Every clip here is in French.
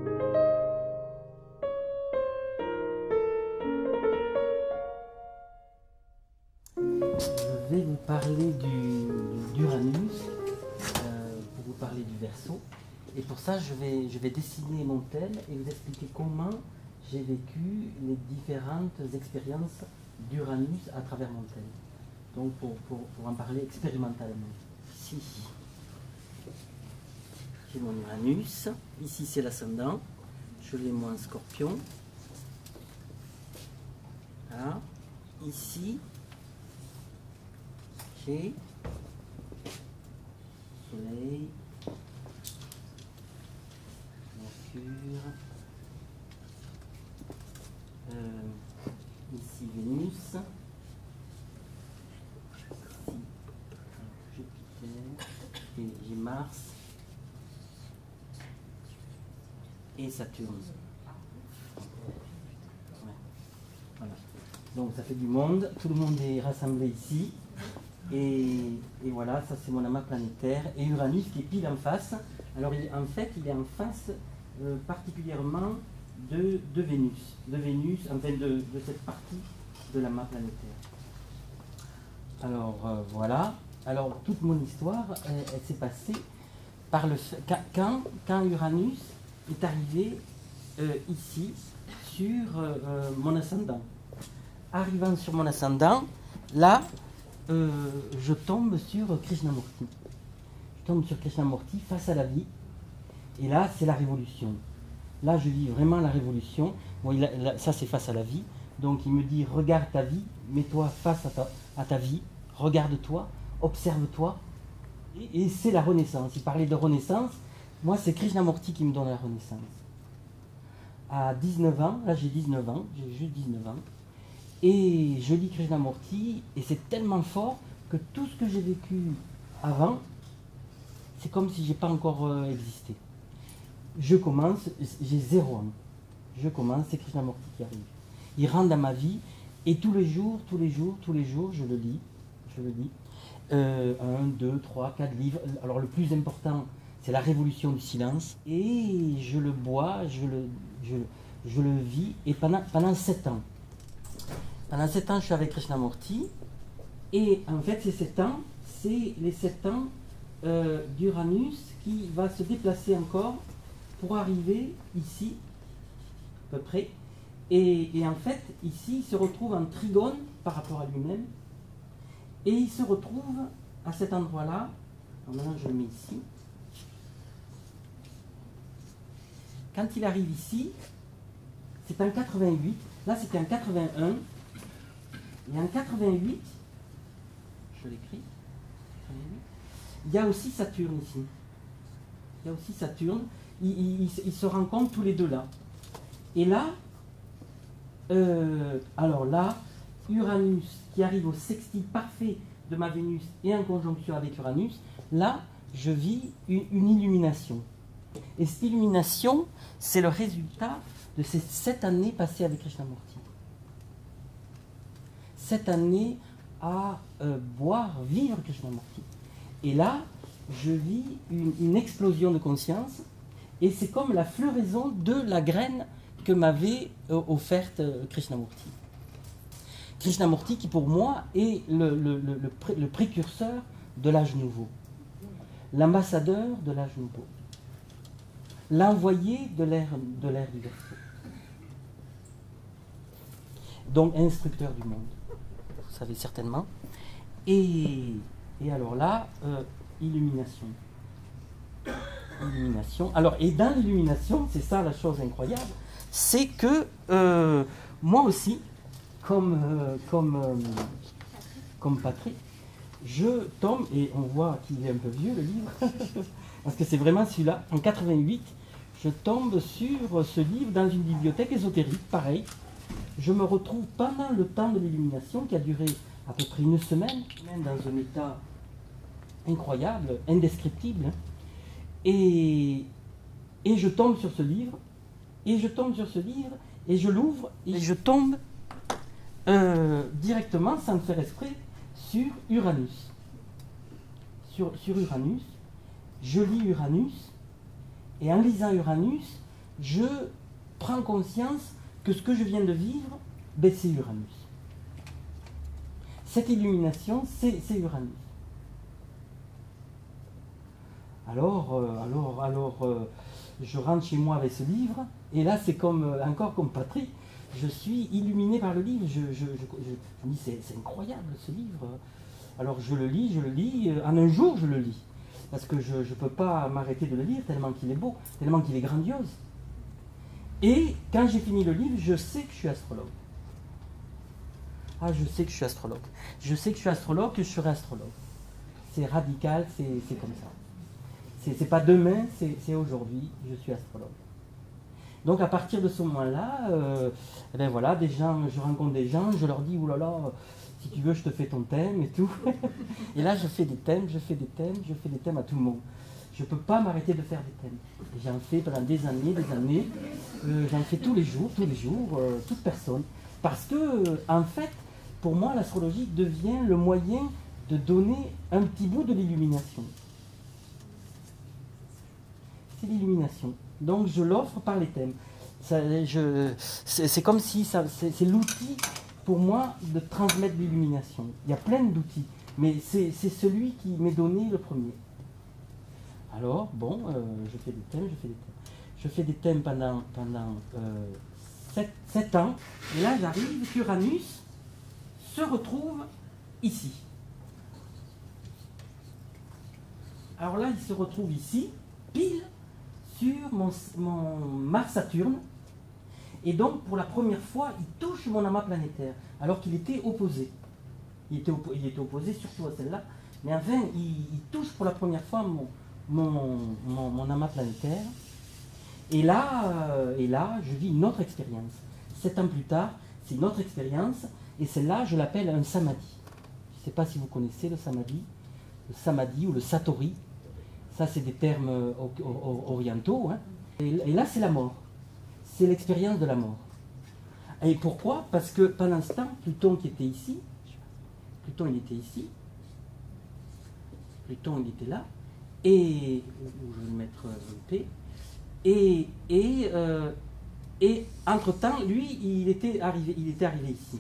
Je vais vous parler d'Uranus, pour vous parler du Verseau. Et pour ça, je vais dessiner mon tel et vous expliquer comment j'ai vécu les différentes expériences d'Uranus à travers mon tel. Donc pour en parler expérimentalement. Ici, j'ai mon Uranus. Ici, c'est l'ascendant. Je l'ai moi en Scorpion. Voilà. Ici, j'ai Soleil, Mercure, ici Vénus, ici Jupiter, et j'ai Mars et Saturne. Ouais. Voilà. Donc ça fait du monde, tout le monde est rassemblé ici. Et voilà, ça c'est mon amas planétaire. Et Uranus qui est pile en face. Alors en fait, il est en face particulièrement de Vénus, enfin de cette partie de l'amas planétaire. Alors voilà. Alors toute mon histoire, elle s'est passée par le fait, quand Uranus est arrivé ici sur mon ascendant. Arrivant sur mon ascendant, là, je tombe sur Krishnamurti. Je tombe sur Krishnamurti face à la vie. Et là, c'est la révolution. Là, je vis vraiment la révolution. Bon, ça, c'est face à la vie. Donc, il me dit, regarde ta vie, mets-toi face à ta vie, regarde-toi, observe-toi. Et c'est la renaissance. Il parlait de renaissance. Moi, c'est Krishnamurti qui me donne la renaissance. À 19 ans, là, j'ai 19 ans, j'ai juste 19 ans. Et je lis Krishnamurti, et c'est tellement fort que tout ce que j'ai vécu avant, c'est comme si je n'ai pas encore existé. Je commence, j'ai 0 ans. Je commence, c'est Krishnamurti qui arrive. Il rentre dans ma vie, et tous les jours, je le lis. 1, 2, 3, 4 livres. Alors le plus important, c'est la révolution du silence. Et je le bois, je le vis, et pendant 7 ans. Pendant 7 ans, je suis avec Krishnamurti. Et en fait, ces 7 ans, c'est les 7 ans d'Uranus qui va se déplacer encore pour arriver ici, à peu près. Et en fait, ici, il se retrouve en trigone par rapport à lui-même. Et il se retrouve à cet endroit-là. Alors maintenant, je le mets ici. Quand il arrive ici, c'est en 88. Là, c'était en 81. Et en 88, je l'écris, il y a aussi Saturne ici. Il y a aussi Saturne. Ils se rencontrent tous les deux là. Et là, alors là, Uranus qui arrive au sextile parfait de ma Vénus et en conjonction avec Uranus, là, je vis une illumination. Et cette illumination, c'est le résultat de ces 7 années passées avec Krishnamurti. 7 années à vivre Krishnamurti. Et là, je vis une explosion de conscience, et c'est comme la floraison de la graine que m'avait offerte Krishnamurti. Krishnamurti qui pour moi est le précurseur de l'âge nouveau, l'ambassadeur de l'âge nouveau, l'envoyé de l'ère du Verseau, donc instructeur du monde. Vous savez certainement. Et alors là, illumination. Illumination. Alors, et dans l'illumination, c'est ça la chose incroyable, c'est que moi aussi, comme Patrick, je tombe, et on voit qu'il est un peu vieux le livre, parce que c'est vraiment celui-là, en 88, je tombe sur ce livre dans une bibliothèque ésotérique, pareil. Je me retrouve pendant le temps de l'illumination, qui a duré à peu près une semaine, dans un état incroyable, indescriptible. Et je tombe sur ce livre, et je l'ouvre, et je tombe directement, sans le faire exprès, sur Uranus. Sur Uranus. Je lis Uranus, et en lisant Uranus, je prends conscience que ce que je viens de vivre, ben, c'est Uranus. Cette illumination, c'est Uranus. Alors, je rentre chez moi avec ce livre, et là, c'est encore comme Patrick, je suis illuminé par le livre. Je me dis, c'est incroyable ce livre. Alors je le lis, en un jour je le lis. Parce que je ne peux pas m'arrêter de le lire tellement qu'il est beau, tellement qu'il est grandiose. Et quand j'ai fini le livre, je sais que je suis astrologue. Ah, je sais que je suis astrologue. Je sais que je suis astrologue, que je serai astrologue. C'est radical, c'est comme ça. C'est pas demain, c'est aujourd'hui, je suis astrologue. Donc à partir de ce moment-là, ben voilà, je rencontre des gens, je leur dis, oulala, si tu veux, je te fais ton thème et tout. Et là, je fais des thèmes à tout le monde. Je ne peux pas m'arrêter de faire des thèmes. J'en fais pendant des années, j'en fais tous les jours, toute personne. Parce que, en fait, pour moi, l'astrologie devient le moyen de donner un petit bout de l'illumination. C'est l'illumination. Donc je l'offre par les thèmes. C'est comme si c'est l'outil pour moi de transmettre l'illumination. Il y a plein d'outils, mais c'est celui qui m'est donné le premier. Alors, bon, je fais des thèmes. Je fais des thèmes pendant 7 ans. Et là, j'arrive qu'Uranus se retrouve ici. Alors là, il se retrouve ici, pile sur mon Mars-Saturne. Et donc, pour la première fois, il touche mon amas planétaire, alors qu'il était opposé. Il était opposé surtout à celle-là. Mais enfin, il touche pour la première fois mon amas planétaire. Et là, je vis une autre expérience. 7 ans plus tard, c'est une autre expérience. Et celle-là, je l'appelle un samadhi. Je ne sais pas si vous connaissez le samadhi ou le satori. Ça, c'est des termes orientaux. Hein. Et là, c'est la mort. C'est l'expérience de la mort. Et pourquoi? Parce que pendant ce temps, Pluton qui était ici, Pluton il était ici, Pluton il était là, et je vais le mettre P, et entre-temps, lui, il était arrivé ici.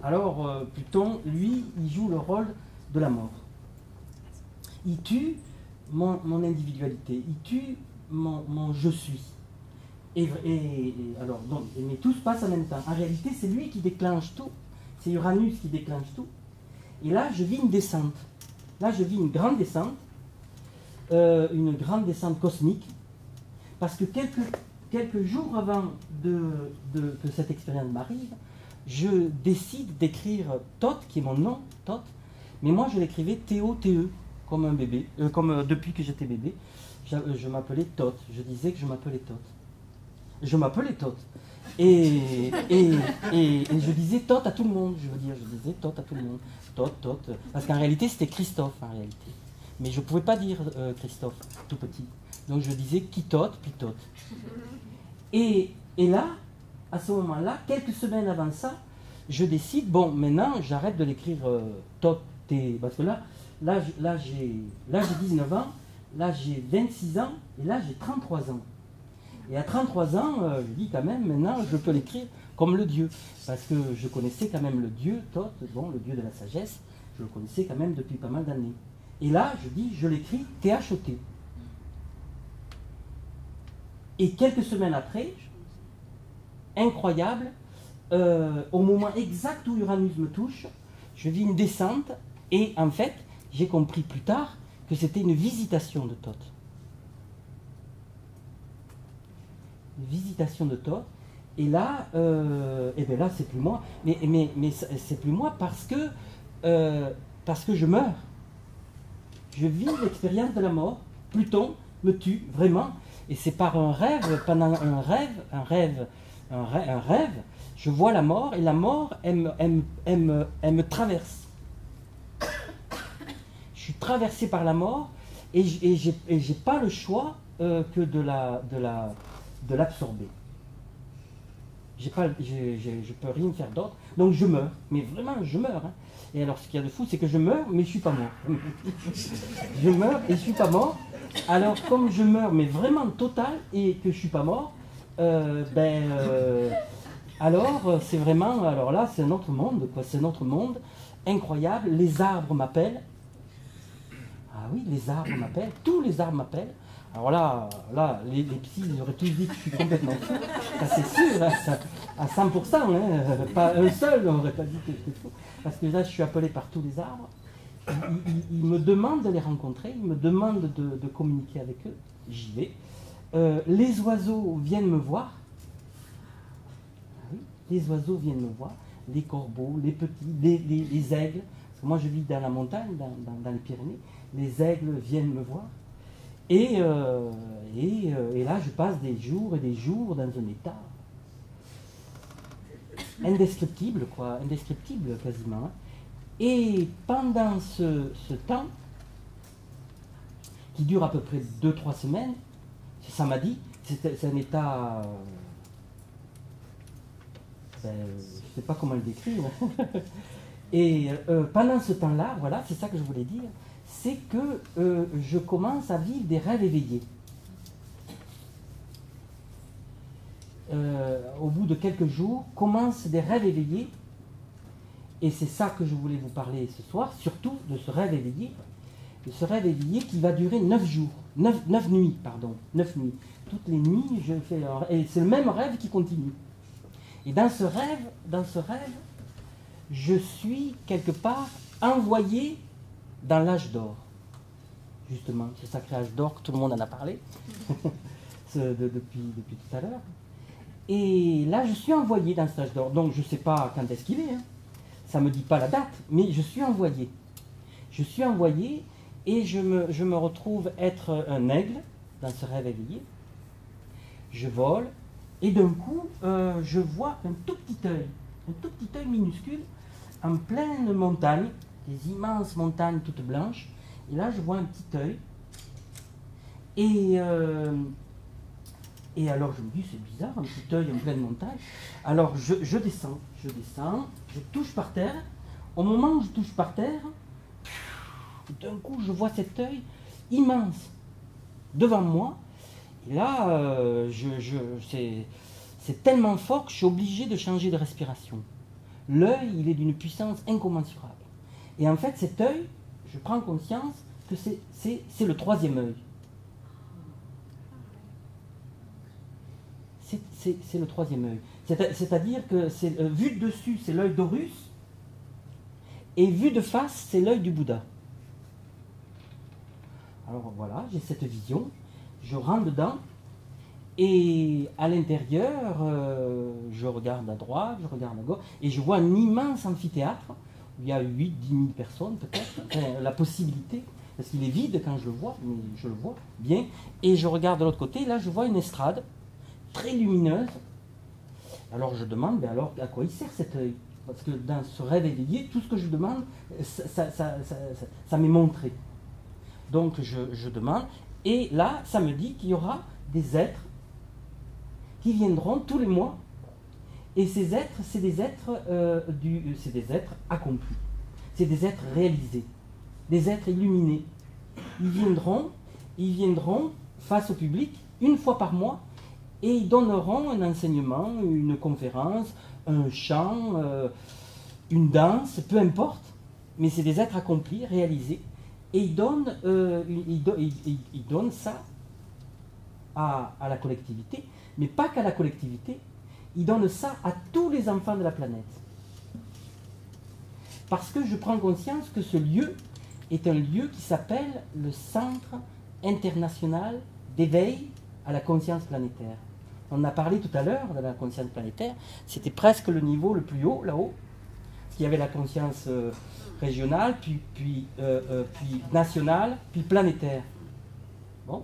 Alors, Pluton, lui, il joue le rôle de la mort. Il tue mon individualité, il tue mon je suis. Mais tout se passe en même temps. En réalité, c'est lui qui déclenche tout. C'est Uranus qui déclenche tout. Et là, je vis une descente. Là, je vis une grande descente cosmique. Parce que quelques jours avant que cette expérience m'arrive, je décide d'écrire Thoth, qui est mon nom, Thoth. Mais moi, je l'écrivais T-O-T-E, comme un bébé, depuis que j'étais bébé. Je m'appelais Thoth. Je disais que je m'appelais Thoth. Je m'appelais Thoth. Et je disais Thoth à tout le monde. Je disais Thoth à tout le monde. Thoth. Parce qu'en réalité, c'était Christophe, en réalité. Mais je ne pouvais pas dire Christophe, tout petit. Donc je disais qui Thoth, puis Thoth. Et là, à ce moment-là, quelques semaines avant ça, je décide, bon, maintenant, j'arrête de l'écrire Thoth. Parce que là j'ai 19 ans, là j'ai 26 ans, et là j'ai 33 ans. Et à 33 ans, je dis quand même, maintenant, je peux l'écrire comme le Dieu. Parce que je connaissais quand même le Dieu, Thoth, bon, le Dieu de la sagesse, je le connaissais quand même depuis pas mal d'années. Et là, je l'écris T-H-O-T. Et quelques semaines après, incroyable, au moment exact où Uranus me touche, je vis une descente, et en fait, j'ai compris plus tard que c'était une visitation de Thoth. Visitation de Thoth, et là, là c'est plus moi, mais c'est plus moi parce que je meurs. Je vis l'expérience de la mort. Pluton me tue vraiment, et c'est par un rêve, pendant un rêve, je vois la mort, et la mort, elle me traverse. Je suis traversé par la mort, et j'ai pas le choix que de l'absorber. Je peux rien faire d'autre, donc je meurs. Mais vraiment, je meurs. Hein. Et alors, ce qu'il y a de fou, c'est que je meurs, mais je suis pas mort. Je meurs et je suis pas mort. Alors, comme je meurs, mais vraiment total, et que je suis pas mort, Alors, c'est vraiment, alors là, c'est un autre monde, quoi. C'est un autre monde incroyable. Les arbres m'appellent. Ah oui, les arbres m'appellent. Tous les arbres m'appellent. Alors là, les psys, ils auraient tous dit que je suis complètement fou. Ça, c'est sûr, hein, ça, à 100%. Hein, pas un seul n'aurait pas dit que j'étais fou. Parce que là, je suis appelé par tous les arbres. Ils me demandent de les rencontrer, ils me demandent de communiquer avec eux. J'y vais. Les oiseaux viennent me voir. Oui, les oiseaux viennent me voir. Les corbeaux, les petits, les aigles. Parce que moi, je vis dans la montagne, dans les Pyrénées. Les aigles viennent me voir. Et là, je passe des jours et des jours dans un état indescriptible, quoi, indescriptible quasiment. Et pendant ce temps, qui dure à peu près 2-3 semaines, ça m'a dit, c'est un état, je ne sais pas comment le décrire. Et pendant ce temps-là, voilà, c'est ça que je voulais dire, c'est que je commence à vivre des rêves éveillés. Au bout de quelques jours, commencent des rêves éveillés, et c'est ça que je voulais vous parler ce soir, surtout de ce rêve éveillé, qui va durer 9 jours, 9 nuits, pardon, 9 nuits. Toutes les nuits, je fais et c'est le même rêve qui continue. Et dans ce rêve, je suis quelque part envoyé dans l'âge d'or. Justement, ce sacré âge d'or que tout le monde en a parlé depuis tout à l'heure. Et là, je suis envoyé dans cet âge d'or. Donc, je ne sais pas quand est-ce qu'il est. Hein. Ça ne me dit pas la date, mais je suis envoyé. Je suis envoyé et je me retrouve être un aigle dans ce rêve éveillé. Je vole et d'un coup, je vois un tout petit œil minuscule en pleine montagne, des immenses montagnes toutes blanches. Et là, je vois un petit œil. Et alors, je me dis, c'est bizarre, un petit œil en pleine montagne. Alors, je descends, je touche par terre. Au moment où je touche par terre, d'un coup, je vois cet œil immense devant moi. Et là, c'est tellement fort que je suis obligé de changer de respiration. L'œil, il est d'une puissance incommensurable. Et en fait, cet œil, je prends conscience que c'est le troisième œil. C'est le troisième œil. C'est-à-dire que vu de dessus, c'est l'œil d'Horus, et vu de face, c'est l'œil du Bouddha. Alors voilà, j'ai cette vision, je rentre dedans, et à l'intérieur, je regarde à droite, je regarde à gauche, et je vois un immense amphithéâtre, où il y a 8-10 000 personnes peut-être, enfin, la possibilité, parce qu'il est vide quand je le vois, mais je le vois bien, et je regarde de l'autre côté, là je vois une estrade, très lumineuse. Alors je demande, mais alors à quoi il sert cet œil? Parce que dans ce rêve éveillé, tout ce que je demande, ça m'est montré. Donc je demande, et là, ça me dit qu'il y aura des êtres qui viendront tous les mois, et ces êtres, c'est des êtres accomplis, c'est des êtres réalisés, des êtres illuminés. Ils viendront face au public une fois par mois, et ils donneront un enseignement, une conférence, un chant, une danse, peu importe, mais c'est des êtres accomplis, réalisés, et ils donnent ça à la collectivité, mais pas qu'à la collectivité, ils donnent ça à tous les enfants de la planète. Parce que je prends conscience que ce lieu est un lieu qui s'appelle le Centre international d'éveil à la conscience planétaire. On a parlé tout à l'heure de la conscience planétaire, c'était presque le niveau le plus haut, là-haut, parce qu'il y avait la conscience régionale, puis nationale, puis planétaire. Bon.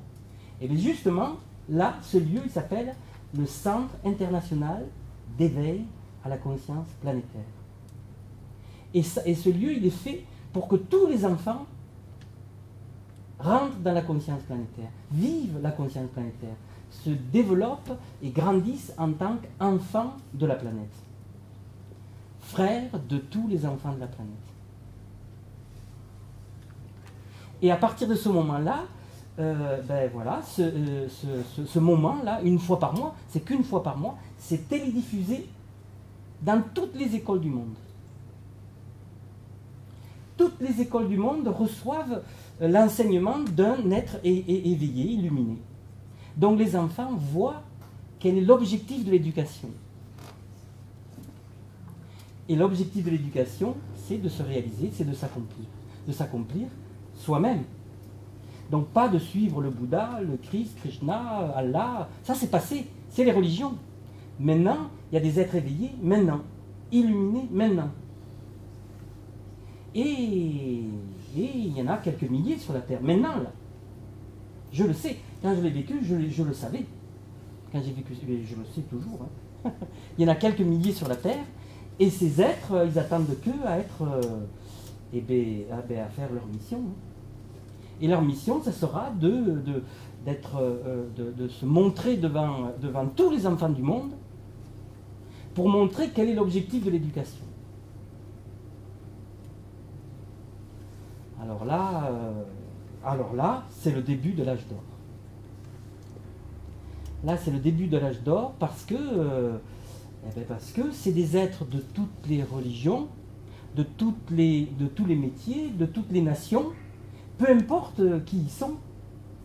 Et bien justement, là, ce lieu, il s'appelle le Centre international d'éveil à la conscience planétaire. Et ce lieu, il est fait pour que tous les enfants rentrent dans la conscience planétaire, vivent la conscience planétaire, se développent et grandissent en tant qu'enfants de la planète, frères de tous les enfants de la planète. Et à partir de ce moment-là, ben voilà, ce moment-là, une fois par mois, c'est qu'une fois par mois, c'est télédiffusé dans toutes les écoles du monde. Toutes les écoles du monde reçoivent l'enseignement d'un être éveillé, illuminé. Donc les enfants voient quel est l'objectif de l'éducation. Et l'objectif de l'éducation, c'est de se réaliser, c'est de s'accomplir soi-même. Donc pas de suivre le Bouddha, le Christ, Krishna, Allah, ça c'est passé, c'est les religions. Maintenant, il y a des êtres éveillés, maintenant, illuminés, maintenant. Et il y en a quelques milliers sur la Terre, maintenant là. Je le sais, quand je l'ai vécu, je le savais. Quand j'ai vécu, je le sais toujours. Hein. Il y en a quelques milliers sur la Terre, et ces êtres, ils attendent qu'eux à être, à faire leur mission. Hein. Et leur mission, ça sera de se montrer devant tous les enfants du monde pour montrer quel est l'objectif de l'éducation. Alors là, c'est le début de l'âge d'or. Là, c'est le début de l'âge d'or parce que c'est des êtres de toutes les religions, de tous les métiers, de toutes les nations. Peu importe qui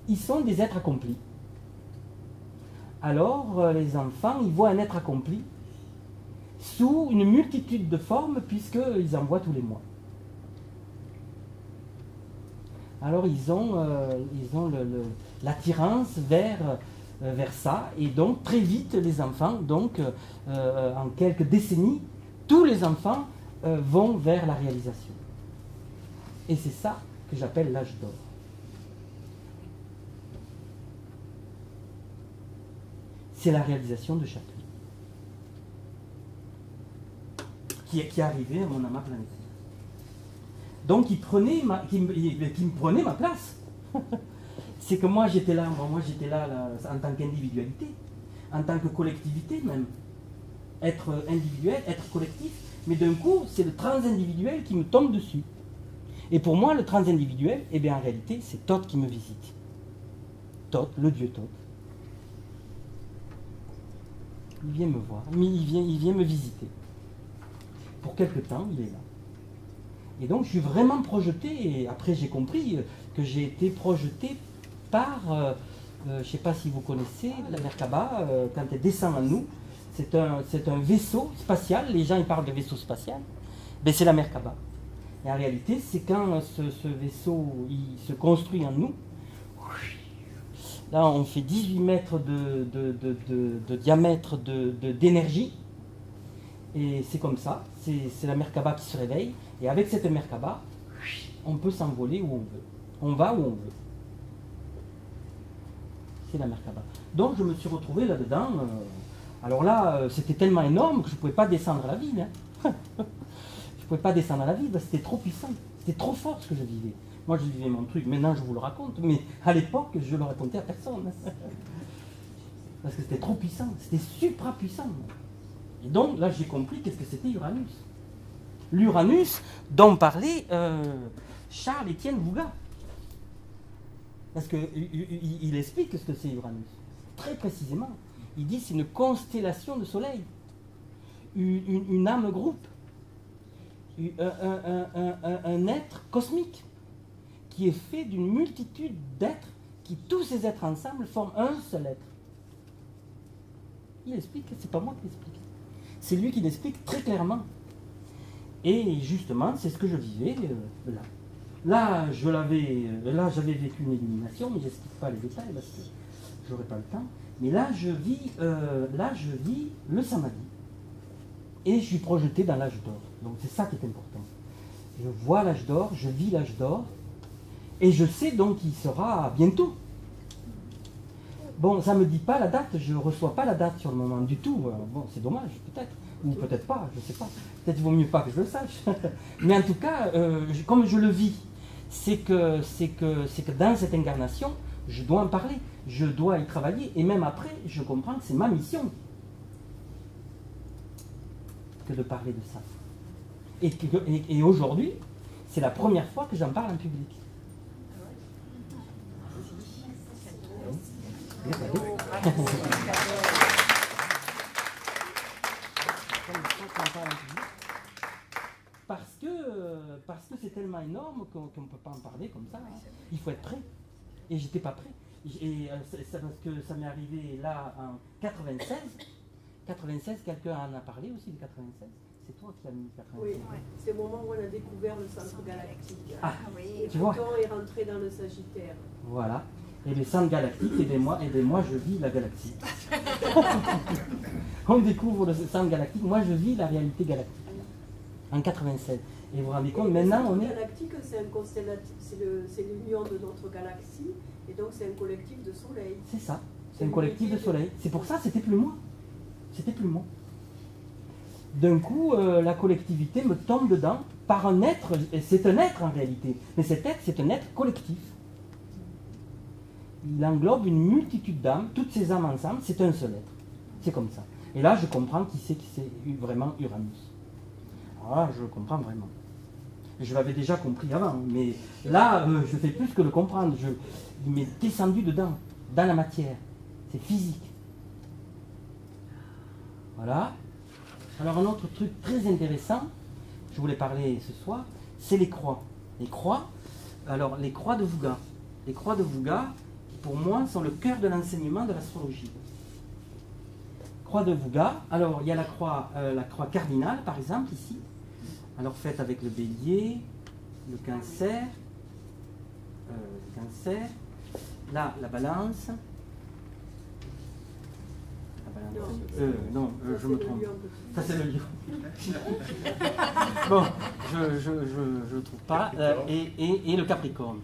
ils sont des êtres accomplis. Alors, les enfants, ils voient un être accompli sous une multitude de formes, puisqu'ils en voient tous les mois. Alors, ils ont l'attirance vers ça, et donc, très vite, les enfants, en quelques décennies, tous les enfants vont vers la réalisation. Et c'est ça que j'appelle l'âge d'or. C'est la réalisation de chacun qui est arrivé à mon amas planétaire. Donc qui me prenait ma place. C'est que moi j'étais là en tant qu'individualité, en tant que collectivité même. Être individuel, être collectif, mais d'un coup c'est le transindividuel qui me tombe dessus. Et pour moi, le transindividuel, eh bien en réalité, c'est Thoth qui me visite. Thoth, le dieu Thoth. Il vient me voir, il vient me visiter. Pour quelque temps, il est là. Et donc, je suis vraiment projeté, et après j'ai compris que j'ai été projeté par, je ne sais pas si vous connaissez, la Merkaba, quand elle descend en nous, c'est un vaisseau spatial, les gens ils parlent de vaisseau spatial, ben, c'est la Merkaba. Et en réalité, c'est quand ce vaisseau il se construit en nous, là on fait 18 mètres de diamètre d'énergie, et c'est comme ça, c'est la Merkaba qui se réveille, et avec cette Merkaba, on peut s'envoler où on veut, on va où on veut. C'est la Merkaba. Donc je me suis retrouvé là-dedans, alors là, c'était tellement énorme que je ne pouvais pas descendre à la ville. Hein. Je ne pouvais pas descendre à la ville, c'était trop puissant, c'était trop fort ce que je vivais. Moi je vivais mon truc, maintenant je vous le raconte, mais à l'époque je ne le racontais à personne. Parce que c'était trop puissant, c'était supra puissant. Et donc là j'ai compris qu'est-ce que c'était Uranus. L'Uranus dont parlait Charles-Étienne Bouga. Parce qu'il explique ce que c'est Uranus, très précisément. Il dit c'est une constellation de soleil, une âme groupe. Un être cosmique qui est fait d'une multitude d'êtres qui, tous ces êtres ensemble, forment un seul être. Il explique, c'est pas moi qui l'explique. C'est lui qui l'explique très clairement. Et justement, c'est ce que je vivais là. Là, j'avais vécu une illumination, mais je n'explique pas les détails parce que j'aurais pas le temps. Mais là, je vis le samadhi. Et je suis projeté dans l'âge d'or. Donc c'est ça qui est important. Je vois l'âge d'or, je vis l'âge d'or, et je sais donc qu'il sera bientôt. Bon, ça ne me dit pas la date, je ne reçois pas la date sur le moment du tout. Bon, c'est dommage, peut-être. Ou peut-être pas, je ne sais pas. Peut-être qu'il vaut mieux pas que je le sache. Mais en tout cas, comme je le vis, c'est que dans cette incarnation, je dois en parler, je dois y travailler, et même après, je comprends que c'est ma mission que de parler de ça. Et aujourd'hui, c'est la première fois que j'en parle en public. Parce que c'est tellement énorme qu'on ne peut pas en parler comme ça. Hein. Il faut être prêt. Et j'étais pas prêt. Et c'est parce que ça m'est arrivé là en 96. 96, quelqu'un en a parlé aussi de 96. C'est toi qui as mis 96. Oui, c'est le moment où on a découvert le centre galactique. Ah, et tu vois. Pluton est rentré dans le Sagittaire. Voilà. Et le centre galactique, et moi je vis la galaxie. On découvre le centre galactique, moi je vis la réalité galactique. En 96. Et vous vous rendez compte, maintenant on est... Le galactique, c'est un constellatif, c'est l'union de notre galaxie, et donc c'est un collectif de soleil. C'est ça, c'est un collectif de soleil. C'est pour ça, c'était plus moi. C'était plus moi. D'un coup, la collectivité me tombe dedans par un être, et c'est un être en réalité, mais cet être, c'est un être collectif. Il englobe une multitude d'âmes, toutes ces âmes ensemble, c'est un seul être. C'est comme ça. Et là, je comprends qui c'est vraiment Uranus. Alors là, je le comprends vraiment. Je l'avais déjà compris avant, mais là, je fais plus que le comprendre. Il m'est descendu dedans, dans la matière. C'est physique. Voilà. Alors un autre truc très intéressant, je voulais parler ce soir, c'est les croix. Les croix, alors les croix de Vouga. Les croix de Vouga, pour moi, sont le cœur de l'enseignement de l'astrologie. Croix de Vouga, alors il y a la croix cardinale, par exemple, ici. Alors faite avec le bélier, le cancer, là la balance. Je me trompe. Ça c'est le lion. Bon, je ne trouve pas. Et le capricorne.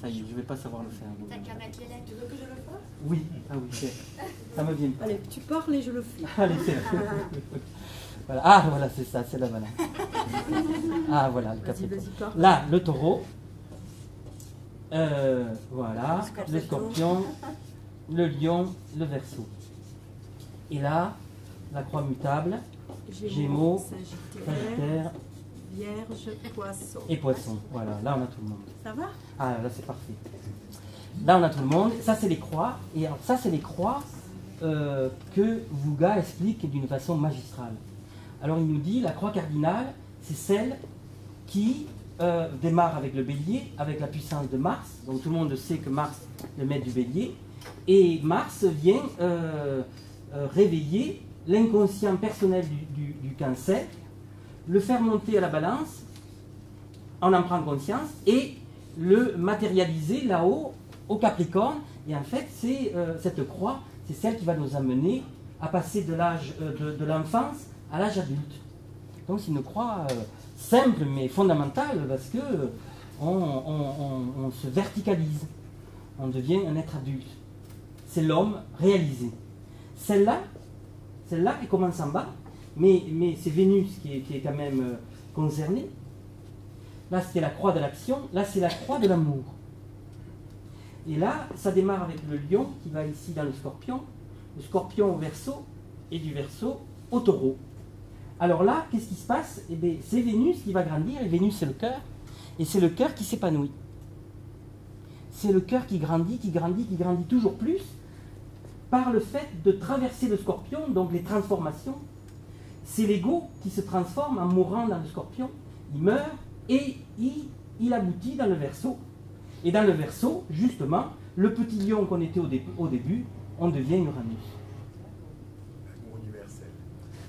Ça y est, je ne vais pas savoir le faire. Tu veux que je le fasse? Oui, ah oui, ça me vient pas. Allez, tu parles et je le fais. Allez, c'est voilà. Ah voilà, c'est ça, c'est la balance. Ah voilà, le capricorne. Là, le taureau. Voilà, le scorpion, le lion, le verseau. Et là, la croix mutable, Gémeaux, Sagittaire, Vierge, Poisson. Et Poisson. Voilà, là on a tout le monde. Ça va? Ah là c'est parfait. Là on a tout le monde. Ça c'est les croix. Et alors, ça c'est les croix que Vouga explique d'une façon magistrale. Alors il nous dit la croix cardinale, c'est celle qui démarre avec le bélier, avec la puissance de Mars. Donc tout le monde sait que Mars est le maître du bélier. Et Mars vient réveiller l'inconscient personnel du cancer, le faire monter à la balance, on en prend conscience, et le matérialiser là-haut au Capricorne. Et en fait, cette croix, c'est celle qui va nous amener à passer de l'âge de l'enfance à l'âge adulte. Donc c'est une croix simple mais fondamentale parce que on se verticalise, on devient un être adulte. C'est l'homme réalisé. Celle-là, elle commence en bas, mais c'est Vénus qui est quand même concernée. Là, c'était la croix de l'action, là, c'est la croix de l'amour. Et là, ça démarre avec le lion qui va ici dans le scorpion au verseau, et du verseau au taureau. Alors là, qu'est-ce qui se passe? Eh bien, c'est Vénus qui va grandir, et Vénus, c'est le cœur, et c'est le cœur qui s'épanouit. C'est le cœur qui grandit toujours plus, par le fait de traverser le scorpion, donc les transformations. C'est l'ego qui se transforme en mourant dans le scorpion. Il meurt et il aboutit dans le verseau. Et dans le verseau, justement, le petit lion qu'on était au début, on devient Uranus. L'amour universel.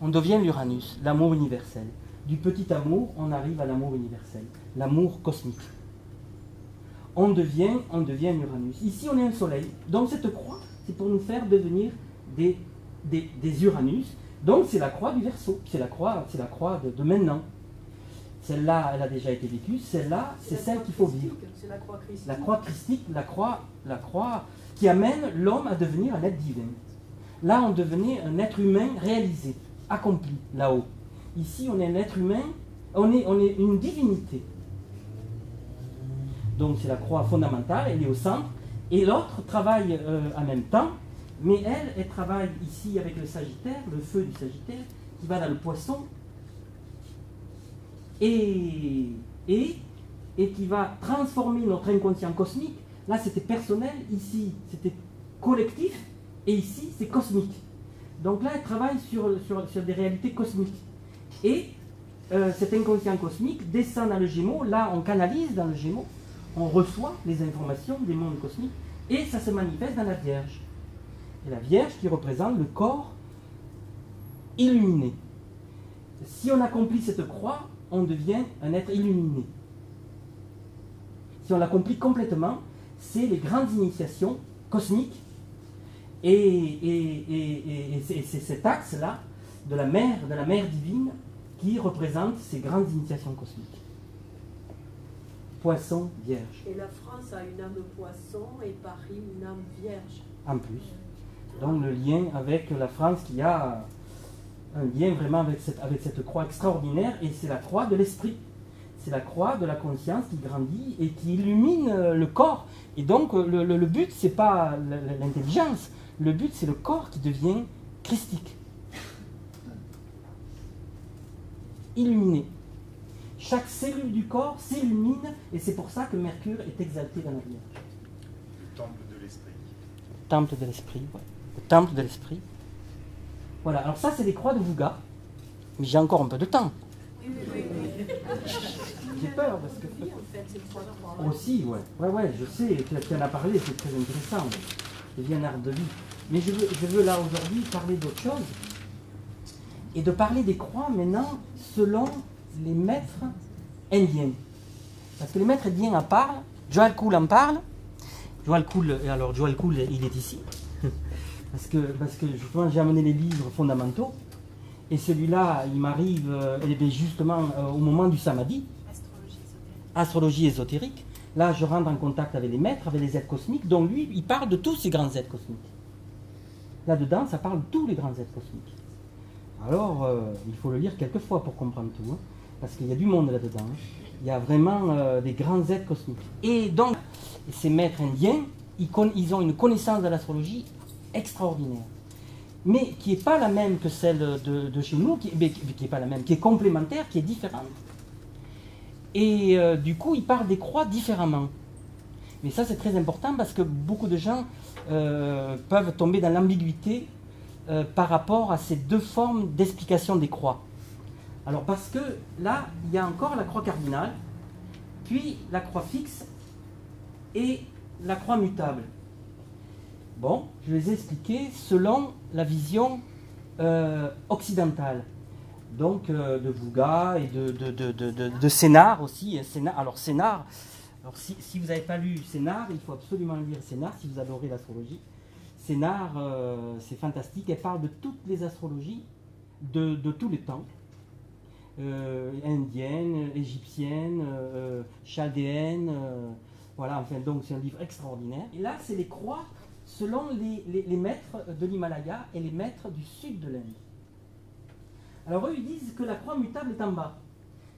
On devient l'Uranus, l'amour universel. Du petit amour, on arrive à l'amour universel, l'amour cosmique. On devient Uranus. Ici, on est un soleil. Donc cette croix, c'est pour nous faire devenir des Uranus. Donc c'est la croix du Verseau, c'est la croix de maintenant. Celle-là, elle a déjà été vécue, celle-là, c'est celle qu'il faut vivre. C'est la croix christique. La croix christique, la croix qui amène l'homme à devenir un être divin. Là, on devenait un être humain réalisé, accompli, là-haut. Ici, on est un être humain, on est une divinité. Donc c'est la croix fondamentale, elle est au centre. Et l'autre travaille en même temps, mais elle travaille ici avec le Sagittaire, le feu du Sagittaire, qui va dans le Poisson, et qui va transformer notre inconscient cosmique. Là, c'était personnel, ici, c'était collectif, et ici, c'est cosmique. Donc là, elle travaille sur des réalités cosmiques. Et cet inconscient cosmique descend dans le Gémeaux. Là, on canalise dans le Gémeaux, on reçoit les informations des mondes cosmiques, et ça se manifeste dans la Vierge. Et la Vierge qui représente le corps illuminé. Si on accomplit cette croix, on devient un être illuminé. Si on l'accomplit complètement, c'est les grandes initiations cosmiques, et c'est cet axe-là de la mer divine qui représente ces grandes initiations cosmiques. Poisson, Vierge. Et la France a une âme poisson et Paris une âme vierge. En plus. Donc le lien avec la France qui a un lien vraiment avec cette croix extraordinaire, et c'est la croix de l'esprit. C'est la croix de la conscience qui grandit et qui illumine le corps. Et donc le but, c'est pas l'intelligence, le but c'est le corps qui devient christique. Illuminé. Chaque cellule du corps s'illumine, et c'est pour ça que Mercure est exalté dans la Vierge. Le temple de l'esprit. Temple de l'esprit, ouais. Le temple de l'esprit. Voilà, alors ça c'est les croix de Vouga, mais j'ai encore un peu de temps. Oui. J'ai peur parce que... Oui, en fait, c'est trois croix. Aussi, ouais, je sais, tu en as parlé, c'est très intéressant. C'est bien art de vie. Mais je veux là aujourd'hui parler d'autre chose, et de parler des croix maintenant selon les maîtres indiens. Parce que les maîtres indiens en parlent, Djwhal Khul en parle. Djwhal Khul, il est ici. Parce que justement, j'ai amené les livres fondamentaux, et celui-là, il m'arrive justement au moment du Samadhi, astrologie ésotérique. Là, je rentre en contact avec les maîtres, avec les êtres cosmiques, dont lui, il parle de tous ces grands êtres cosmiques. Là-dedans, ça parle de tous les grands êtres cosmiques. Alors, il faut le lire quelques fois pour comprendre tout, hein, parce qu'il y a du monde là-dedans. Hein. Il y a vraiment des grands êtres cosmiques. Et donc, ces maîtres indiens, ils ont une connaissance de l'astrologie extraordinaire, mais qui n'est pas la même que celle de chez nous, qui est pas la même, qui est complémentaire, qui est différente. Et du coup, ils parlent des croix différemment. Mais ça, c'est très important parce que beaucoup de gens peuvent tomber dans l'ambiguïté par rapport à ces deux formes d'explication des croix. Alors, parce que là, il y a encore la croix cardinale, puis la croix fixe et la croix mutable. Bon, je les ai expliqués selon la vision occidentale, donc de Vouga et de Sénart aussi. Alors Sénart, si vous n'avez pas lu Sénart, il faut absolument lire Sénart si vous adorez l'astrologie. Sénart, c'est fantastique, elle parle de toutes les astrologies de tous les temps, indienne, égyptienne, chaldéenne, voilà, enfin donc c'est un livre extraordinaire. Et là, c'est les croix selon les maîtres de l'Himalaya et les maîtres du sud de l'Inde. Alors eux, ils disent que la croix mutable est en bas.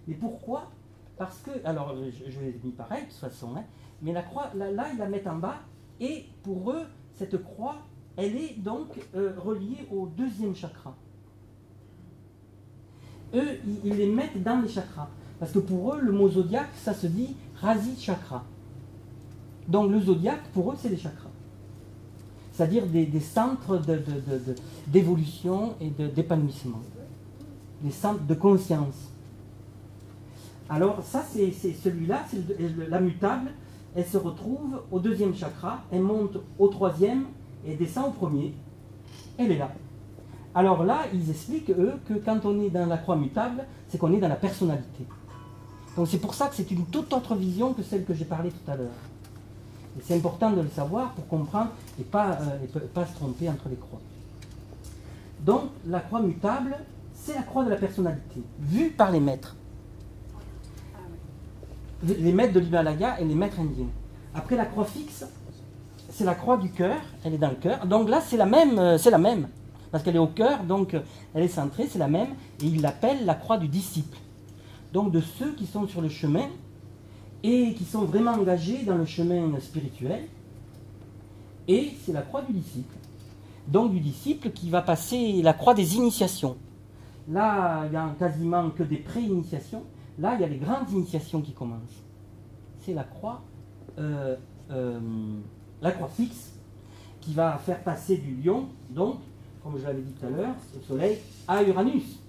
Mais pourquoi? Parce que, alors je l'ai mis pareil de toute façon, hein, mais la croix, là, ils la mettent en bas, et pour eux, cette croix, elle est donc reliée au deuxième chakra. Eux, ils les mettent dans les chakras. Parce que pour eux, le mot zodiaque, ça se dit Rasi Chakra. Donc le zodiaque, pour eux, c'est les chakras. C'est-à-dire des centres d'évolution et d'épanouissement. Des centres de conscience. Alors ça, c'est celui-là, c'est la mutable. Elle se retrouve au deuxième chakra, elle monte au troisième et descend au premier. Elle est là. Alors là, ils expliquent, eux, que quand on est dans la croix mutable, c'est qu'on est dans la personnalité. Donc c'est pour ça que c'est une toute autre vision que celle que j'ai parlé tout à l'heure. Et c'est important de le savoir pour comprendre et pas se tromper entre les croix. Donc la croix mutable, c'est la croix de la personnalité, vue par les maîtres. Les maîtres de l'Himalaya et les maîtres indiens. Après la croix fixe, c'est la croix du cœur, elle est dans le cœur. Donc là, c'est la même, parce qu'elle est au cœur, donc elle est centrée, c'est la même, et ils l'appellent la croix du disciple. Donc de ceux qui sont sur le chemin et qui sont vraiment engagés dans le chemin spirituel. Et c'est la croix du disciple. Donc du disciple qui va passer la croix des initiations. Là, il n'y a quasiment que des pré-initiations. Là, il y a les grandes initiations qui commencent. C'est la croix fixe. qui va faire passer du Lion, donc, comme je l'avais dit tout à l'heure, au Soleil, à Uranus.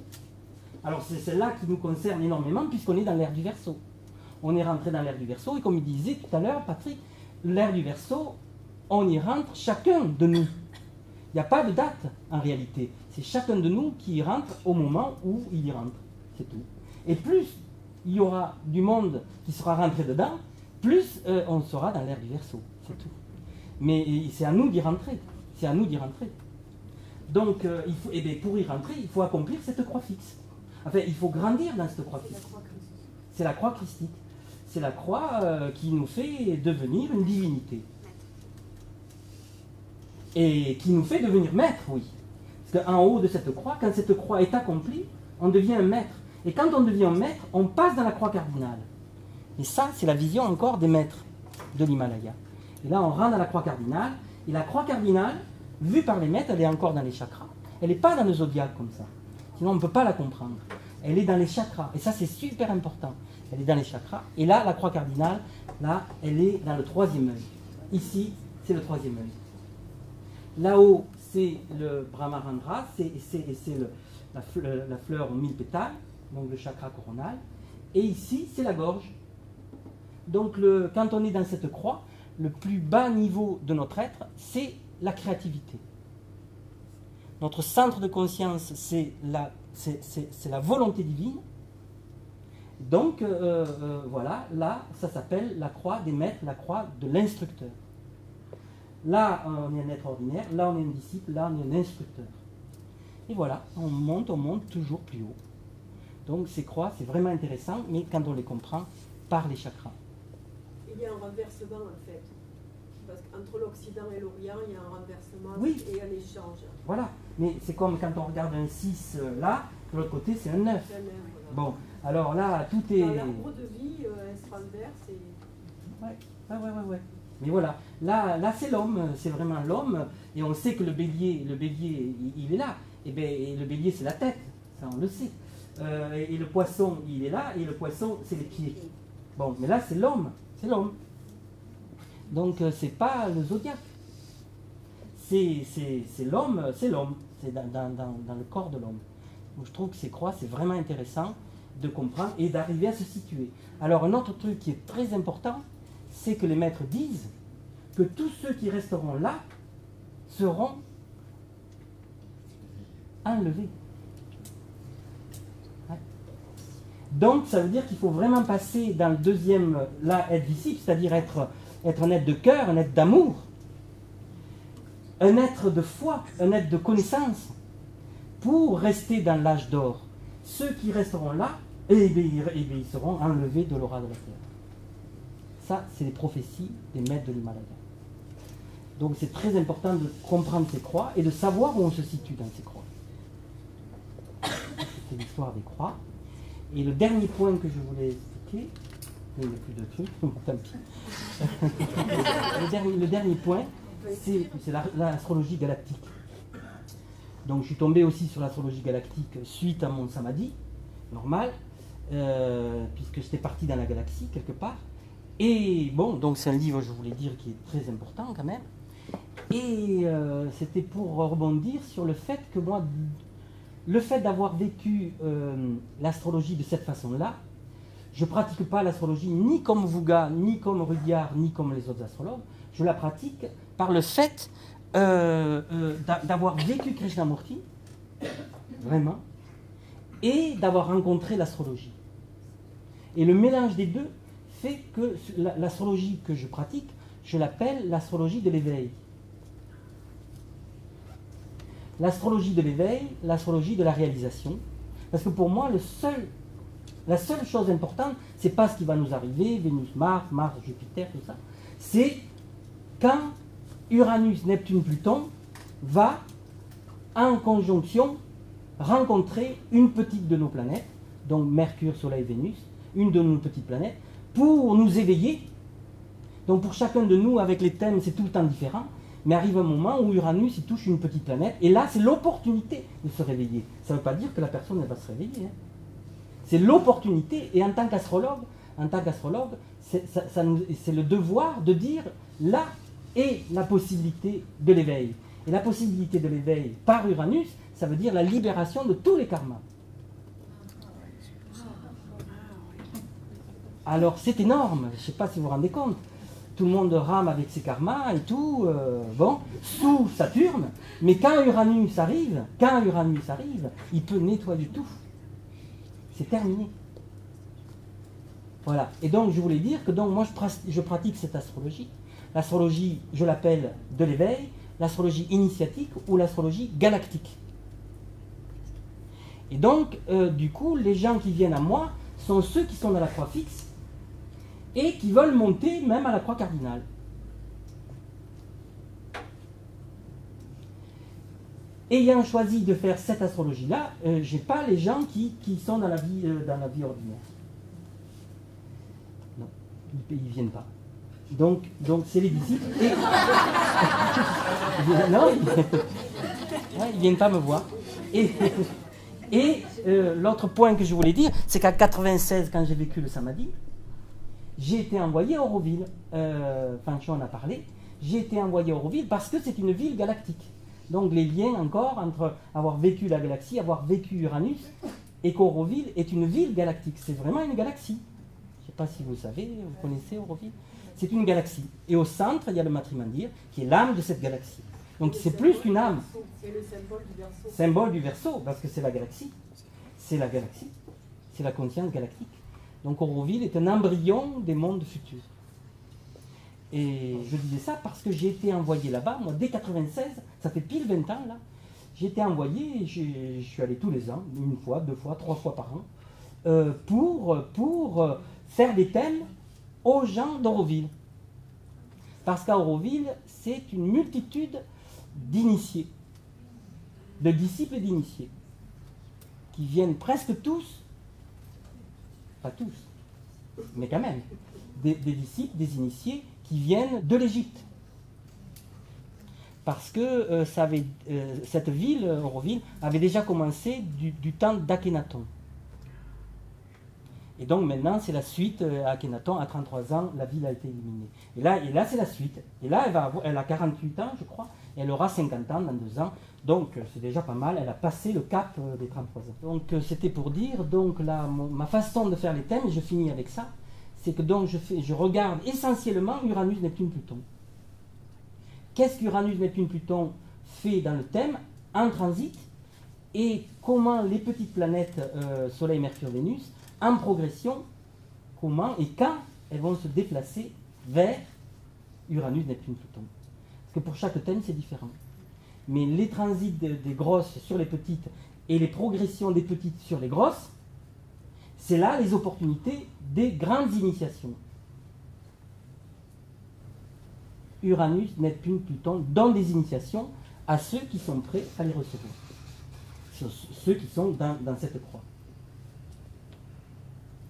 Alors c'est celle-là qui nous concerne énormément puisqu'on est dans l'ère du Verseau. On est rentré dans l'ère du Verseau et comme il disait tout à l'heure, Patrick, l'ère du Verseau, on y rentre chacun de nous. Il n'y a pas de date en réalité. C'est chacun de nous qui y rentre au moment où il y rentre. C'est tout. Et plus il y aura du monde qui sera rentré dedans, plus on sera dans l'ère du Verseau. C'est tout. Mais c'est à nous d'y rentrer. C'est à nous d'y rentrer. Donc, pour y rentrer, il faut accomplir cette croix fixe. Enfin, il faut grandir dans cette croix fixe. C'est la croix christique. C'est la croix qui nous fait devenir une divinité. Et qui nous fait devenir maître, oui. Parce qu'en haut de cette croix, quand cette croix est accomplie, on devient un maître. Et quand on devient un maître, on passe dans la croix cardinale. Et ça, c'est la vision encore des maîtres de l'Himalaya. Et là, on rentre dans la croix cardinale. Et la croix cardinale, vue par les maîtres, elle est encore dans les chakras. Elle n'est pas dans le zodiaque comme ça. Sinon, on ne peut pas la comprendre. Elle est dans les chakras. Et ça, c'est super important. Elle est dans les chakras. Et là, la croix cardinale, là, elle est dans le troisième œil. Ici, c'est le troisième œil. Là-haut, c'est le Brahmarandra, c'est la fleur aux 1000 pétales, donc le chakra coronal. Et ici, c'est la gorge. Donc, quand on est dans cette croix, le plus bas niveau de notre être, c'est la créativité. Notre centre de conscience, c'est la volonté divine. Donc, voilà, là, ça s'appelle la croix des maîtres, la croix de l'instructeur. Là, on est un être ordinaire, là, on est un disciple, là, on est un instructeur. Et voilà, on monte toujours plus haut. Donc, ces croix, c'est vraiment intéressant, mais quand on les comprend par les chakras. Il y a un renversement, en fait. Parce qu'entre l'Occident et l'Orient, il y a un renversement et un échange. Voilà, mais c'est comme quand on regarde un 6 là, de l'autre côté, c'est un 9. C'est un 9, voilà. Bon, alors là, tout est... Dans l'arbre de vie, elle se renverse et... Ouais. Mais voilà, là c'est l'homme, c'est vraiment l'homme, et on sait que le bélier, il est là. Et le bélier, c'est la tête, ça on le sait. Et le poisson, il est là, et le poisson, c'est les pieds. Bon, mais là, c'est l'homme. Donc, c'est pas le zodiaque. C'est l'homme, c'est dans le corps de l'homme. Donc, je trouve que ces croix, c'est vraiment intéressant de comprendre et d'arriver à se situer. Alors, un autre truc qui est très important, c'est que les maîtres disent que tous ceux qui resteront là seront enlevés. Ouais. Donc, ça veut dire qu'il faut vraiment passer dans le deuxième, là, être disciple, c'est-à-dire être un être de cœur, un être d'amour, un être de foi, un être de connaissance, pour rester dans l'âge d'or. Ceux qui resteront là, ils seront enlevés de l'aura de la terre. Ça, c'est les prophéties des maîtres de l'Himalaya. Donc c'est très important de comprendre ces croix et de savoir où on se situe dans ces croix. C'est l'histoire des croix. Et le dernier point que je voulais expliquer, il n'y a plus de trucs, tant pis. Le dernier point, c'est l'astrologie galactique. Donc je suis tombé aussi sur l'astrologie galactique suite à mon samadhi, normal, puisque j'étais parti dans la galaxie quelque part. Et bon, donc c'est un livre, je voulais dire, qui est très important quand même. Et c'était pour rebondir sur le fait que moi, le fait d'avoir vécu l'astrologie de cette façon-là, je ne pratique pas l'astrologie ni comme Vuga, ni comme Rudyard, ni comme les autres astrologues. Je la pratique par le fait d'avoir vécu Krishnamurti, vraiment, et d'avoir rencontré l'astrologie. Et le mélange des deux fait que l'astrologie que je pratique, je l'appelle l'astrologie de l'éveil. L'astrologie de l'éveil, l'astrologie de la réalisation. Parce que pour moi, la seule chose importante, c'est pas ce qui va nous arriver, Vénus, Mars, Jupiter, tout ça. C'est quand Uranus, Neptune, Pluton va en conjonction rencontrer une petite de nos planètes, donc Mercure, Soleil, Vénus, une de nos petites planètes, pour nous éveiller. Donc pour chacun de nous, avec les thèmes, c'est tout le temps différent. Mais arrive un moment où Uranus il touche une petite planète, et là c'est l'opportunité de se réveiller. Ça ne veut pas dire que la personne elle va se réveiller. Hein. C'est l'opportunité, et en tant qu'astrologue, c'est le devoir de dire, là, et la possibilité de l'éveil. Et la possibilité de l'éveil par Uranus, ça veut dire la libération de tous les karmas. Alors c'est énorme, je ne sais pas si vous vous rendez compte. Tout le monde rame avec ses karmas et tout, sous Saturne, mais quand Uranus arrive, il peut nettoyer tout. C'est terminé. Voilà. Et donc je voulais dire que donc, moi je pratique cette astrologie. L'astrologie, je l'appelle de l'éveil, l'astrologie initiatique ou l'astrologie galactique. Et donc, du coup, les gens qui viennent à moi sont ceux qui sont dans la croix fixe et qui veulent monter même à la croix cardinale. Ayant choisi de faire cette astrologie-là, je n'ai pas les gens qui sont dans la vie ordinaire. Non, ils ne viennent pas. Donc c'est les disciples. Et... non, ils ne viennent pas me voir. Et l'autre point que je voulais dire, c'est qu'en 96, quand j'ai vécu le Samadhi, j'ai été envoyé à Auroville. Fancho en a parlé. J'ai été envoyé à Auroville parce que c'est une ville galactique. Donc les liens encore entre avoir vécu la galaxie, avoir vécu Uranus, et qu'Auroville est une ville galactique. C'est vraiment une galaxie. Je ne sais pas si vous savez, vous connaissez Auroville. C'est une galaxie. Et au centre, il y a le Matrimandir, qui est l'âme de cette galaxie. Donc c'est plus qu'une âme. C'est le symbole du Verseau. Symbole du Verseau, parce que c'est la galaxie. C'est la galaxie. C'est la conscience galactique. Donc Auroville est un embryon des mondes futurs. Et je disais ça parce que j'ai été envoyé là-bas, moi, dès 96, ça fait pile 20 ans, là. J'ai été envoyé, et je suis allé tous les ans, une fois, 2 fois, 3 fois par an, pour faire des thèmes aux gens d'Auroville. Parce qu'à Auroville, c'est une multitude d'initiés, de disciples et d'initiés, qui viennent presque tous, pas tous, mais quand même, des disciples, des initiés, qui viennent de l'Égypte. Parce que cette ville, Auroville, avait déjà commencé du temps d'Akhénaton. Et donc maintenant, c'est la suite à Akhénaton. À 33 ans, la ville a été éliminée. Et là c'est la suite. Et là, elle a 48 ans, je crois. Et elle aura 50 ans dans 2 ans. Donc c'est déjà pas mal. Elle a passé le cap des 33 ans. Donc c'était pour dire, donc là, ma façon de faire les thèmes, et je finis avec ça, c'est que donc je regarde essentiellement Uranus, Neptune, Pluton. Qu'est-ce qu'Uranus, Neptune, Pluton fait dans le thème en transit, et comment les petites planètes Soleil, Mercure, Vénus, en progression, comment et quand elles vont se déplacer vers Uranus, Neptune, Pluton. Parce que pour chaque thème, c'est différent. Mais les transits des grosses sur les petites et les progressions des petites sur les grosses, c'est là les opportunités des grandes initiations. Uranus, Neptune, Pluton donnent des initiations à ceux qui sont prêts à les recevoir. Ceux qui sont dans cette croix.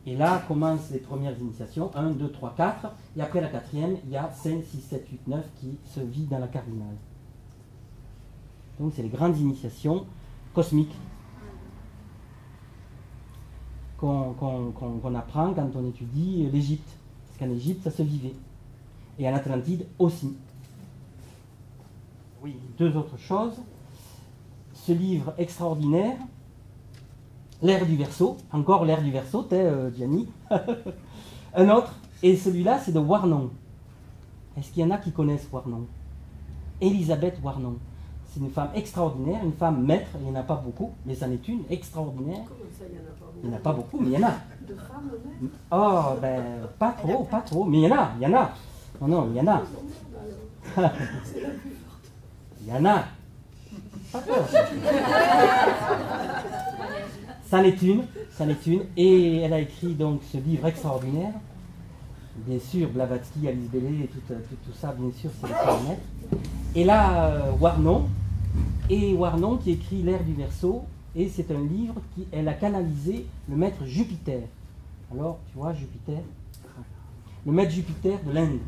Et là commencent les premières initiations, 1, 2, 3, 4, et après la 4e, il y a 5, 6, 7, 8, 9 qui se vit dans la cardinale. Donc c'est les grandes initiations cosmiques qu'on apprend quand on étudie l'Égypte. Parce qu'en Égypte, ça se vivait. Et en Atlantide aussi. Oui, 2 autres choses. Ce livre extraordinaire, L'ère du Verseau, encore l'ère du Verseau, t'es Gianni. Un autre, et celui-là, c'est de Warnon. Est-ce qu'il y en a qui connaissent Warnon? Elisabeth Warnon. C'est une femme extraordinaire, une femme maître, il n'y en a pas beaucoup, mais c'en est une extraordinaire. Comment ça, il n'y en a pas beaucoup? Il n'y en a pas beaucoup, mais il y en a. De femmes maîtres? Oh, ben, pas trop, mais il y en a. Non, il y en a. Il y en a. Pas peur. C'en est une, et elle a écrit donc ce livre extraordinaire. Bien sûr, Blavatsky, Alice Bellet, et tout ça, bien sûr, c'est l'extraordinaire. Et là, Warnon qui écrit L'ère du Verseau, et c'est un livre elle a canalisé le maître Jupiter. Alors, tu vois, Jupiter, le maître Jupiter de l'Inde.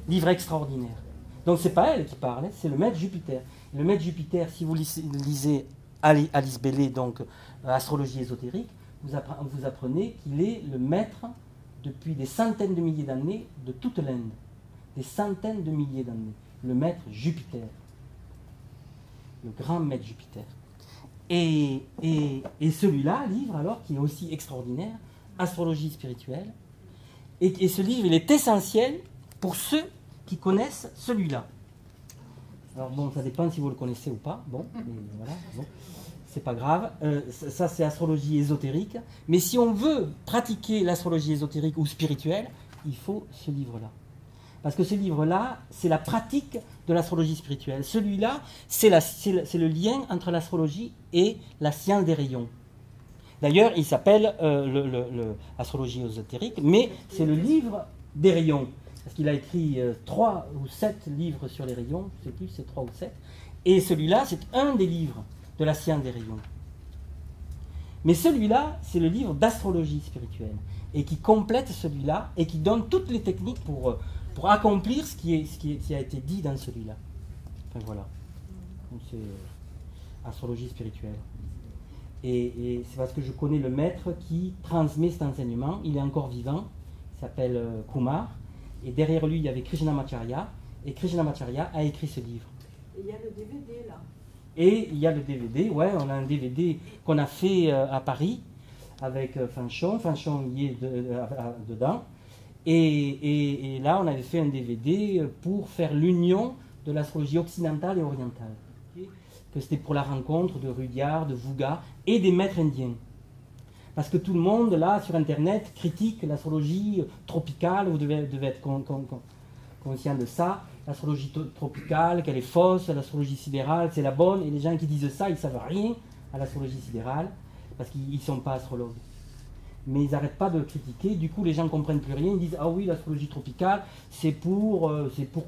Livre extraordinaire. Donc c'est pas elle qui parle, c'est le maître Jupiter. Le maître Jupiter, si vous lisez Alice Bellet, donc Astrologie ésotérique, vous apprenez qu'il est le maître depuis des centaines de milliers d'années de toute l'Inde. des centaines de milliers d'années. Le maître Jupiter. Le grand maître Jupiter. Et celui-là, livre alors, qui est aussi extraordinaire, Astrologie spirituelle. Et ce livre, il est essentiel pour ceux qui connaissent celui-là. Alors bon, ça dépend si vous le connaissez ou pas. Bon, mais voilà, bon, c'est pas grave. Ça, c'est astrologie ésotérique. Mais si on veut pratiquer l'astrologie ésotérique ou spirituelle, il faut ce livre-là. Parce que ce livre-là, c'est la pratique de l'astrologie spirituelle. Celui-là, c'est le lien entre l'astrologie et la science des rayons. D'ailleurs, il s'appelle l'astrologie ésotérique, mais c'est le livre des rayons. Parce qu'il a écrit 3 ou 7 livres sur les rayons, je ne sais plus, c'est 3 ou 7. Et celui-là, c'est un des livres de la science des rayons. Mais celui-là, c'est le livre d'astrologie spirituelle, et qui complète celui-là, et qui donne toutes les techniques pour accomplir ce qui a été dit dans celui-là. Enfin voilà. Donc c'est astrologie spirituelle. Et c'est parce que je connais le maître qui transmet cet enseignement. Il est encore vivant. Il s'appelle Kumar. Et derrière lui, il y avait Krishnamacharya. Et Krishnamacharya a écrit ce livre. Et il y a le DVD là. Et il y a le DVD. Ouais, on a un DVD qu'on a fait à Paris avec Fanchon. Fanchon y est dedans. Et là, on avait fait un DVD pour faire l'union de l'astrologie occidentale et orientale. Que c'était pour la rencontre de Rudyard, de Vuga et des maîtres indiens. Parce que tout le monde, là, sur Internet, critique l'astrologie tropicale. Vous devez être conscient de ça. L'astrologie tropicale, qu'elle est fausse, l'astrologie sidérale, c'est la bonne. Et les gens qui disent ça, ils ne savent rien à l'astrologie sidérale, parce qu'ils ne sont pas astrologues. Mais ils n'arrêtent pas de critiquer. Du coup, les gens ne comprennent plus rien. Ils disent « Ah oui, l'astrologie tropicale, c'est pour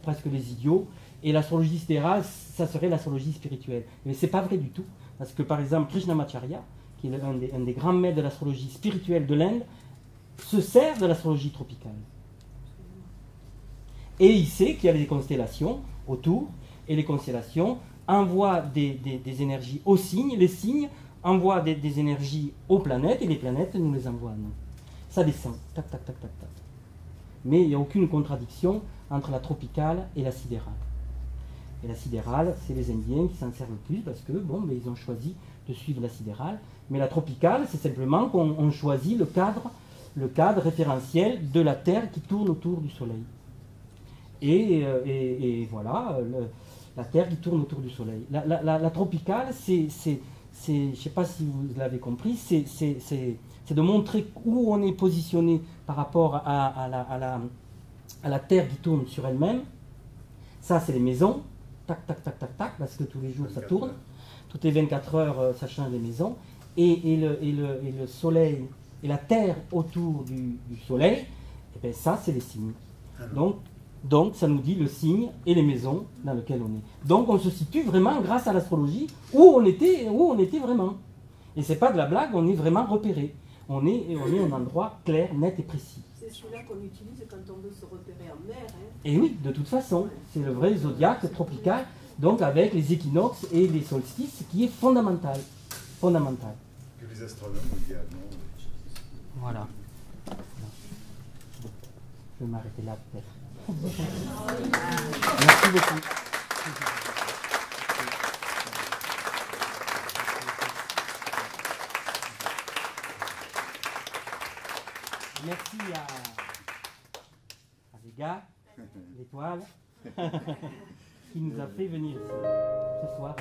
presque les idiots. Et l'astrologie sidérale, ça serait l'astrologie spirituelle. » Mais ce n'est pas vrai du tout. Parce que, par exemple, Krishnamacharya, qui est un des grands maîtres de l'astrologie spirituelle de l'Inde, se sert de l'astrologie tropicale. Et il sait qu'il y a des constellations autour, et les constellations envoient des énergies aux signes. Les signes envoie des énergies aux planètes, et les planètes nous les envoient à nous. Ça descend, tac, tac, tac, tac, tac. Mais il n'y a aucune contradiction entre la tropicale et la sidérale. Et la sidérale, c'est les Indiens qui s'en servent le plus, parce que, bon, mais ils ont choisi de suivre la sidérale. Mais la tropicale, c'est simplement qu'on choisit le cadre référentiel de la Terre qui tourne autour du Soleil. Et voilà, la Terre qui tourne autour du Soleil. La tropicale, je ne sais pas si vous l'avez compris, c'est de montrer où on est positionné par rapport à la Terre qui tourne sur elle-même. Ça, c'est les maisons, tac, tac, tac, tac, tac, parce que tous les jours ça tourne. Toutes les 24 heures, ça change les maisons. Et le Soleil, et la Terre autour du Soleil, et bien ça, c'est les signes. Donc, ça nous dit le signe et les maisons dans lesquelles on est. Donc, on se situe vraiment, grâce à l'astrologie, où on était vraiment. Et c'est pas de la blague, on est vraiment repéré. On est un endroit clair, net et précis. C'est celui-là qu'on utilise quand on veut se repérer en mer. Hein. Et oui, de toute façon, c'est le vrai zodiaque tropical, donc avec les équinoxes et les solstices, qui est fondamental. Fondamental. Que les astronomes également utilisent. Voilà. Je vais m'arrêter là peut-être. Merci beaucoup. Merci à Vega, l'étoile, qui nous a fait venir ici ce soir.